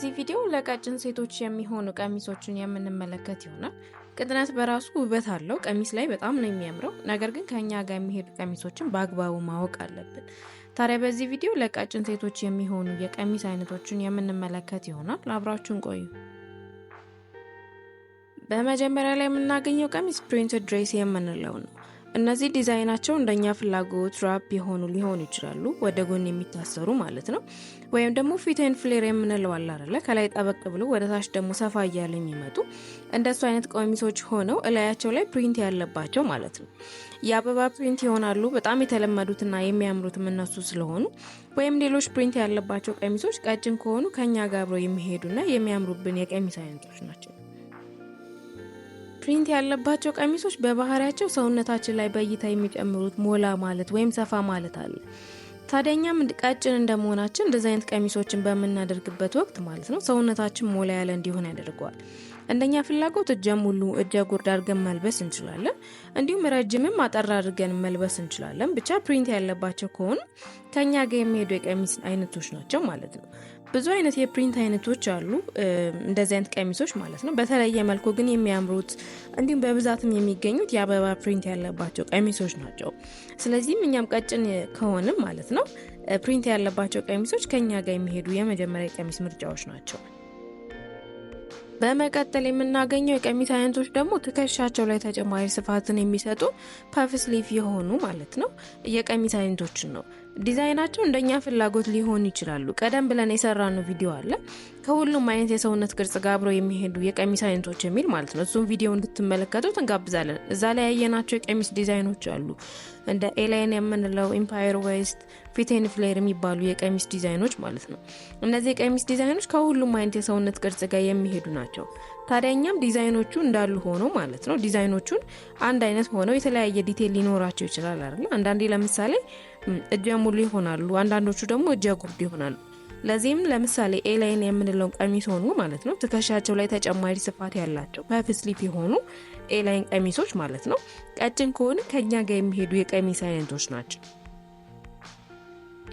በዚህ ቪዲዮ ለቀጭን ሴቶች የሚሆኑ ቀሚሶችን የምንመለከት ይሆናል። ቅጥነት በራሱ ውበት አለው። ቀሚስ ላይ በጣም ነው የሚያምረው። ነገር ግን ከኛ ጋር የሚሄዱ ቀሚሶችን በአግባቡ ማወቅ አለብን። ታዲያ በዚህ ቪዲዮ ለቀጭን ሴቶች የሚሆኑ የቀሚስ አይነቶችን የምንመለከት ይሆናል። አብራችሁን ቆዩ። በመጀመሪያ ላይ የምናገኘው ቀሚስ ፕሪንትድ ድሬስ የምንለው ነው። እነዚህ ዲዛይናቸው እንደኛ ፍላጎት ራፕ የሆኑ ሊሆኑ ይችላሉ፣ ወደ ጎን የሚታሰሩ ማለት ነው። ወይም ደግሞ ፊት ኤንድ ፍሌር የምንለው አለ አይደለ? ከላይ ጠበቅ ብሎ ወደ ታች ደግሞ ሰፋ እያለ የሚመጡ እንደሱ አይነት ቀሚሶች ሆነው እላያቸው ላይ ፕሪንት ያለባቸው ማለት ነው። የአበባ ፕሪንት ይሆናሉ። በጣም የተለመዱትና የሚያምሩትም እነሱ ስለሆኑ ወይም ሌሎች ፕሪንት ያለባቸው ቀሚሶች ቀጭን ከሆኑ ከኛ ጋር አብረው የሚሄዱና የሚያምሩብን የቀሚስ አይነቶች ናቸው። ፕሪንት ያለባቸው ቀሚሶች በባህሪያቸው ሰውነታችን ላይ በእይታ የሚጨምሩት ሞላ ማለት ወይም ሰፋ ማለት አለ። ታዲያኛም ቀጭን እንደመሆናችን እንደዚህ አይነት ቀሚሶችን በምናደርግበት ወቅት ማለት ነው ሰውነታችን ሞላ ያለ እንዲሆን ያደርገዋል። እንደኛ ፍላጎት እጀ ሙሉ እጀ ጉርድ አድርገን መልበስ እንችላለን። እንዲሁም ረጅምም አጠር አድርገን መልበስ እንችላለን። ብቻ ፕሪንት ያለባቸው ከሆኑ ከኛ ጋር የሚሄዱ የቀሚስ አይነቶች ናቸው ማለት ነው። ብዙ አይነት የፕሪንት አይነቶች አሉ፣ እንደዚህ አይነት ቀሚሶች ማለት ነው። በተለየ መልኩ ግን የሚያምሩት እንዲሁም በብዛትም የሚገኙት የአበባ ፕሪንት ያለባቸው ቀሚሶች ናቸው። ስለዚህም እኛም ቀጭን ከሆንም ማለት ነው ፕሪንት ያለባቸው ቀሚሶች ከኛ ጋር የሚሄዱ የመጀመሪያ ቀሚስ ምርጫዎች ናቸው። በመቀጠል የምናገኘው የቀሚስ አይነቶች ደግሞ ትከሻቸው ላይ ተጨማሪ ስፋትን የሚሰጡ ፐፍ ስሊቭ የሆኑ ማለት ነው የቀሚስ አይነቶችን ነው። ዲዛይናቸው እንደኛ ፍላጎት ሊሆን ይችላሉ። ቀደም ብለን የሰራነው ቪዲዮ አለ ከሁሉም አይነት የሰውነት ቅርጽ ጋር አብረው የሚሄዱ የቀሚስ አይነቶች የሚል ማለት ነው። እሱም ቪዲዮ እንድትመለከቱት እንጋብዛለን። እዛ ላይ ያየናቸው የቀሚስ ዲዛይኖች አሉ እንደ ኤላይን የምንለው፣ ኢምፓየር ዌስት፣ ፊት ኤንድ ፍሌር የሚባሉ የቀሚስ ዲዛይኖች ማለት ነው። እነዚህ የቀሚስ ዲዛይኖች ከሁሉም አይነት የሰውነት ቅርጽ ጋር የሚሄዱ ናቸው። ታዲያኛም ዲዛይኖቹ እንዳሉ ሆነው ማለት ነው ዲዛይኖቹን አንድ አይነት ሆነው የተለያየ ዲቴል ሊኖራቸው ይችላል አይደል? አንዳንዴ ለምሳሌ እጀ ሙሉ ይሆናሉ፣ አንዳንዶቹ ደግሞ እጀ ጉርድ ይሆናሉ። ለዚህም ለምሳሌ ኤላይን የምንለው ቀሚስ ሆኑ ማለት ነው ትከሻቸው ላይ ተጨማሪ ስፋት ያላቸው ፐፍ ስሊቭ የሆኑ ኤላይን ቀሚሶች ማለት ነው ቀጭን ከሆኑ ከኛ ጋር የሚሄዱ የቀሚስ አይነቶች ናቸው።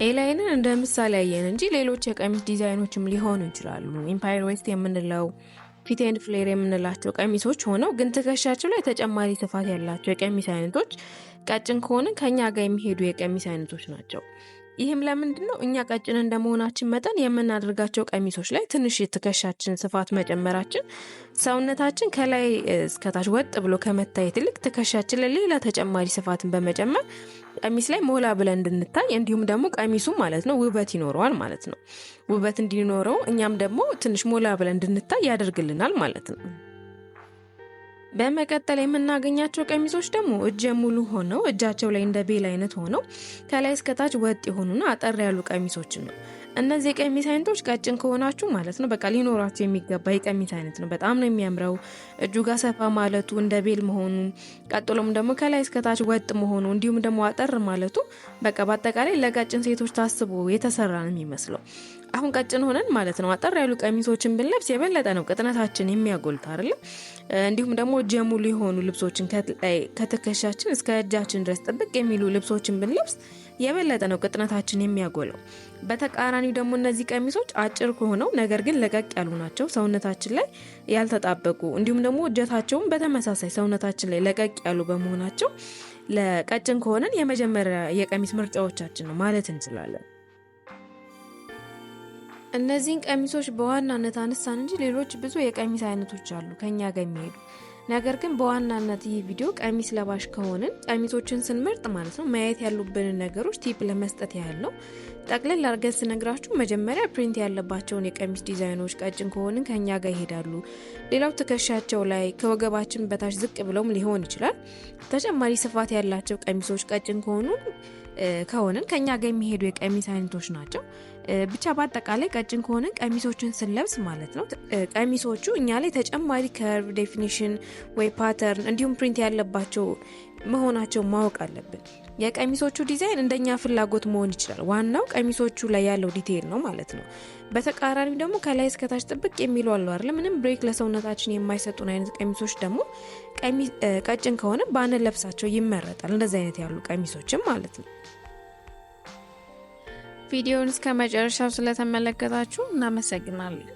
ኤላይንን እንደ ምሳሌ ያየን እንጂ ሌሎች የቀሚስ ዲዛይኖችም ሊሆኑ ይችላሉ። ኢምፓየር ዌስት የምንለው፣ ፊት ኤንድ ፍሌር የምንላቸው ቀሚሶች ሆነው ግን ትከሻቸው ላይ ተጨማሪ ስፋት ያላቸው የቀሚስ አይነቶች ቀጭን ከሆነ ከኛ ጋር የሚሄዱ የቀሚስ አይነቶች ናቸው። ይህም ለምንድነው? እኛ ቀጭን እንደመሆናችን መጠን የምናደርጋቸው ቀሚሶች ላይ ትንሽ የትከሻችን ስፋት መጨመራችን ሰውነታችን ከላይ እስከታች ወጥ ብሎ ከመታየት ይልቅ ትከሻችን ላይ ሌላ ተጨማሪ ስፋትን በመጨመር ቀሚስ ላይ ሞላ ብለን እንድንታይ እንዲሁም ደግሞ ቀሚሱ ማለት ነው ውበት ይኖረዋል ማለት ነው። ውበት እንዲኖረው እኛም ደግሞ ትንሽ ሞላ ብለን እንድንታይ ያደርግልናል ማለት ነው። በመቀጠል የምናገኛቸው ቀሚሶች ደግሞ እጀ ሙሉ ሆነው እጃቸው ላይ እንደ ቤል አይነት ሆነው ከላይ እስከታች ወጥ የሆኑና አጠር ያሉ ቀሚሶችን ነው። እነዚህ የቀሚስ አይነቶች ቀጭን ከሆናችሁ ማለት ነው በቃ ሊኖራችሁ የሚገባ የቀሚስ አይነት ነው። በጣም ነው የሚያምረው። እጁ ጋር ሰፋ ማለቱ፣ እንደ ቤል መሆኑ፣ ቀጥሎም ደግሞ ከላይ እስከታች ወጥ መሆኑ እንዲሁም ደግሞ አጠር ማለቱ በቃ በአጠቃላይ ለቀጭን ሴቶች ታስቦ የተሰራ ነው የሚመስለው። አሁን ቀጭን ሆነን ማለት ነው አጠር ያሉ ቀሚሶችን ብንለብስ የበለጠ ነው ቅጥነታችን የሚያጎልት አይደል? እንዲሁም ደግሞ እጀ ሙሉ የሆኑ ልብሶችን ከትከሻችን እስከ እጃችን ድረስ ጥብቅ የሚሉ ልብሶችን ብንለብስ የበለጠ ነው ቅጥነታችን የሚያጎለው። በተቃራኒው ደግሞ እነዚህ ቀሚሶች አጭር ሆነው ነገር ግን ለቀቅ ያሉ ናቸው፣ ሰውነታችን ላይ ያልተጣበቁ እንዲሁም ደግሞ እጀታቸውን በተመሳሳይ ሰውነታችን ላይ ለቀቅ ያሉ በመሆናቸው ለቀጭን ከሆነን የመጀመሪያ የቀሚስ ምርጫዎቻችን ነው ማለት እንችላለን። እነዚህን ቀሚሶች በዋናነት አነሳን እንጂ ሌሎች ብዙ የቀሚስ አይነቶች አሉ ከኛ ጋር የሚሄዱ። ነገር ግን በዋናነት ይህ ቪዲዮ ቀሚስ ለባሽ ከሆንን ቀሚሶችን ስንመርጥ ማለት ነው ማየት ያሉብንን ነገሮች ቲፕ ለመስጠት ያህል ነው። ጠቅለል አድርገን ስነግራችሁ መጀመሪያ ፕሪንት ያለባቸውን የቀሚስ ዲዛይኖች ቀጭን ከሆንን ከኛ ጋር ይሄዳሉ። ሌላው ትከሻቸው ላይ ከወገባችን በታች ዝቅ ብለውም ሊሆን ይችላል ተጨማሪ ስፋት ያላቸው ቀሚሶች ቀጭን ከሆንን ከኛ ጋር የሚሄዱ የቀሚስ አይነቶች ናቸው። ብቻ በአጠቃላይ ቀጭን ከሆነ ቀሚሶችን ስንለብስ ማለት ነው ቀሚሶቹ እኛ ላይ ተጨማሪ ከርቭ ዴፊኒሽን ወይ ፓተርን እንዲሁም ፕሪንት ያለባቸው መሆናቸው ማወቅ አለብን። የቀሚሶቹ ዲዛይን እንደኛ ፍላጎት መሆን ይችላል። ዋናው ቀሚሶቹ ላይ ያለው ዲቴል ነው ማለት ነው። በተቃራኒው ደግሞ ከላይ እስከታች ጥብቅ የሚሉ አሉ አይደል? ምንም ብሬክ ለሰውነታችን የማይሰጡን አይነት ቀሚሶች ደግሞ ቀጭን ከሆነ ባንለብሳቸው ይመረጣል። እንደዚህ አይነት ያሉ ቀሚሶችም ማለት ነው። ቪዲዮውን እስከ መጨረሻው ስለተመለከታችሁ እናመሰግናለን።